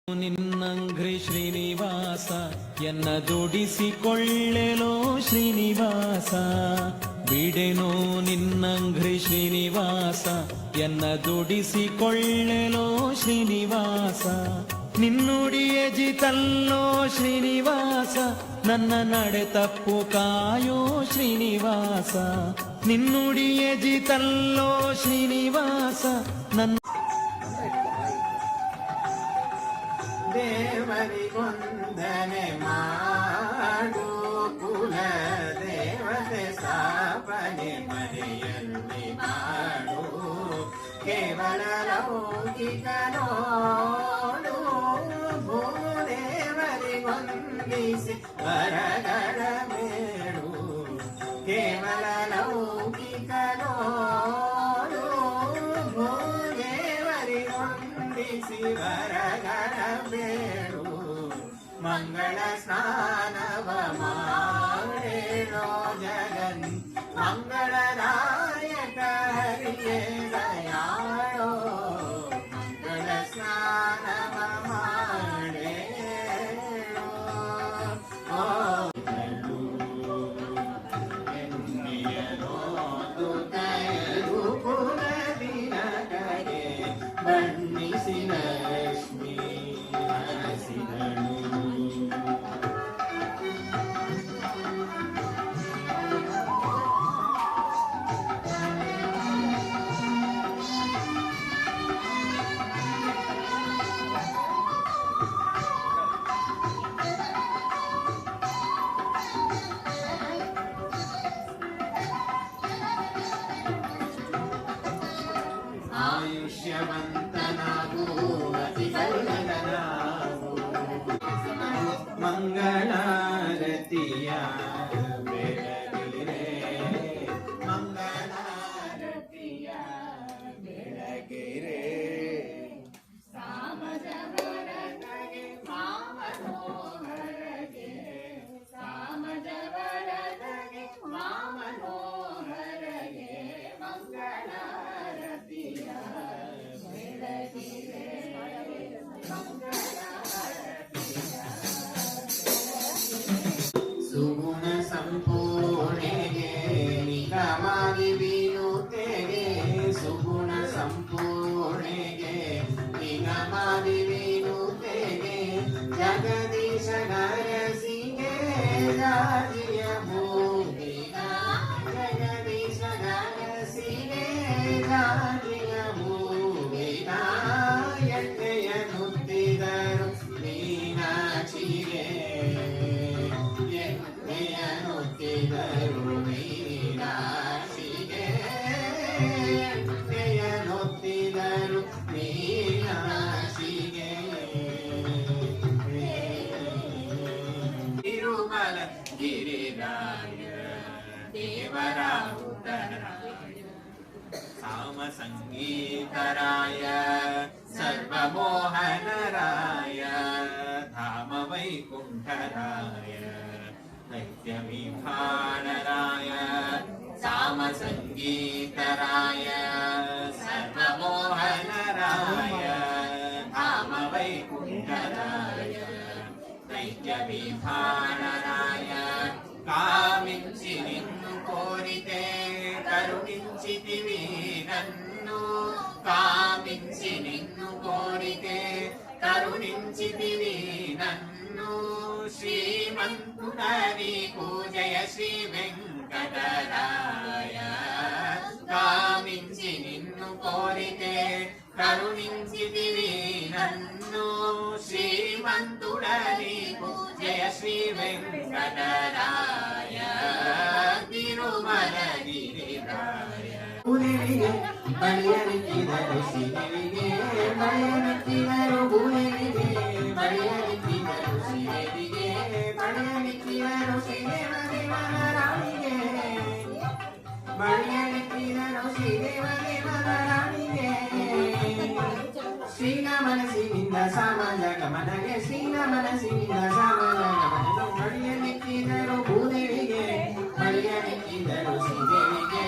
ನಿನ್ನಂಘ್ರಿ ಶ್ರೀನಿವಾಸ ಎನ್ನ ದುಡಿಸಿಕೊಳ್ಳೆಲೋ ಶ್ರೀನಿವಾಸ ಬಿಡೆನೋ ನಿನ್ನಂಘ್ರಿ ಶ್ರೀನಿವಾಸ ಎನ್ನ ದುಡಿಸಿಕೊಳ್ಳೆಲೋ ಶ್ರೀನಿವಾಸ ನಿನ್ನುಡಿಯ ಜಿತಲ್ಲೋ ಶ್ರೀನಿವಾಸ ನನ್ನ ನಡೆ ತಪ್ಪು ಕಾಯೋ ಶ್ರೀನಿವಾಸ ನಿನ್ನುಡಿಯ ಜಿತಲ್ಲೋ ಶ್ರೀನಿವಾಸ ನನ್ನ ದೇವರಿಗೊಂದನೆ ಮಾಡು ಕುಲ ದೇವತೆ ಸ್ಥಾಪನೆ ಮನೆಯಲ್ಲಿ ಮಾಡು ಕೇವಲ ಲೌಕಿಕ ನೋಡು ಭೂದೇವರಿಗೊಂದಿಸಿ ವರಗಳ ಬೇಡು ಕೇವಲ ಲೌಕಿಕ ನೋಡು ಭೂದೇವರಿಗೊಂದಿಸಿ ವರಗಳ ಬೇಡು ಮಂಗಳ ಸ್ನಾನವ ಮಾಡೇಳೋ ಜಗನ್ ಮಂಗಳದಾಯಕ ಹರಿಯೇ ದಯಾಳೋ ಮಂಗಳ ಸ್ನಾನವ ಮಾಡೇಳೋ ಎನ್ನಿಯನೋದು ಕೈದು ಕುಲದಿನ ಕರೆ ಬಣ್ಣಿಸಿದ ಲಕ್ಷ್ಮೀ ಹರಸಿದಳು ಆಯುಷ್ಯವಂತನಾಗು ಅತಿಗಲ್ಲನಾಗು ಮಂಗಳಾರತಿಯ ಬೆಳಗಿರೆ ಮಂಗಳಾರತಿಯ ಬೆಳಗಿರೆ ಸಾಮಜವರನಗೆ ಮಾಮನೋಹರಗೆ ಸಾಮಜವರನಗೆ ಮಾಮನೋಹರಗೆ ಮಂಗಳಾರತಿಯ ಸುಗುಣ ಸಂಪೂರ್ಣೆಗೆ ನಿಗಮಾಗಿ ವಿನುತೆಗೆ ಸುಗುಣ ಸಂಪೂರ್ಣೆಗೆ ನಿಗಮಾಗಿ ವಿನುತೆಗೆ ಜಗದೀಶ ನರಸಿಗೆ ರಾಜಿಯ ಭೂಮಿಗ ಜಗದೀಶ ನರಸಿಗೆ ರಾಜಿಯ ಭೂಮಿಗ ಎಣ್ಣೆಯನ್ನುತ್ತಿದರು ಮೀನಾಕ್ಷಿಗೆ ಎಣ್ಣೆಯನ್ನುತ್ತಿದರು ಮೀನಾಕ್ಷಿಗೆ ಎಣ್ಣೆಯನ್ನುತ್ತಿದರು ಮೀನಾಕ್ಷಿಗೆ ತಿರುಮಲ ಗಿರಿರಾಯ ದೇವರ ಉತ್ತರಾಯ ಸಾಮ ಸಂಗೀತರಾಯ ಸರ್ವಮೋಹನರಾಯ ಧಾಮ ವೈಕುಂಠರಾಯ ದೈತ್ಯ ವಿಭಾಣರಾಯ ಸಾಮ ಸಂಗೀತರಾಯ ಸರ್ವಮೋಹನರಾಯ ಧಾಮ ವೈಕುಂಠರಾಯ ದೈತ್ಯ ವಿಭಾಣರಾಯ ಕಾಮಿಂಚಿ ನಿನ್ನು ಕೋರಿತೆ ಕರುಣಿಂಚಿತಿವಿ ನನ್ನು ಕಾಮಿಂಚಿ ನಿನ್ನು ಕೋರಿತೆ ಕರುಣಿಂಚಿತಿವಿ ನನ್ನು ಶ್ರೀಮಂತುಡರಿ ಪೂಜೆಯ ಶ್ರೀ ವೆಂಕಟರಾಯ ಕಾಮಿಂಚಿ ನಿನ್ನು ಕೋರಿತೆ ಕರುಣಿಂಚಿತಿವಿ ನನ್ನು ಶ್ರೀಮಂತುಡರಿ ಪೂಜೆಯ ಶ್ರೀ ವೆಂಕಟರಾಯ ತಿರುಮಲ ಗಿರಿರಾಯ ಭೂದೇವಿಗೆ ಬಳಿಯಲಿಕ್ಕಿದರು ಶ್ರೀದೇವಿಗೆ ಬಳಿಯಲಿಕ್ಕಿದರು ಭೂದೇವಿಗೆ ಬಳಿಯಲಿಕ್ಕಿದರು ಶ್ರೀದೇವಿಗೆ ಬಳಿಯಲಿಕ್ಕಿದರು ಶ್ರೀದೇವ ದೇವರಾಣಿಗೆ ಬಳಿಯಲಿಕ್ಕಿದರು ಶ್ರೀದೇವ ದೇವರಾಣಿಗೆ ಶ್ರೀನ ಮನಸ್ಸಿನಿಂದ ಸಾಮಾಜ ಗಮನಗೆ ಶ್ರೀನ ಮನಸ್ಸಿನಿಂದ ಸಾಮಾಜ ಗಮನಗೆ ಬಳಿಯಲಿಕ್ಕಿದರು ಭೂದೇವಿಗೆ ಬಳಿಯಲಿಕ್ಕಿದರು ಶ್ರೀದೇವಿಗೆ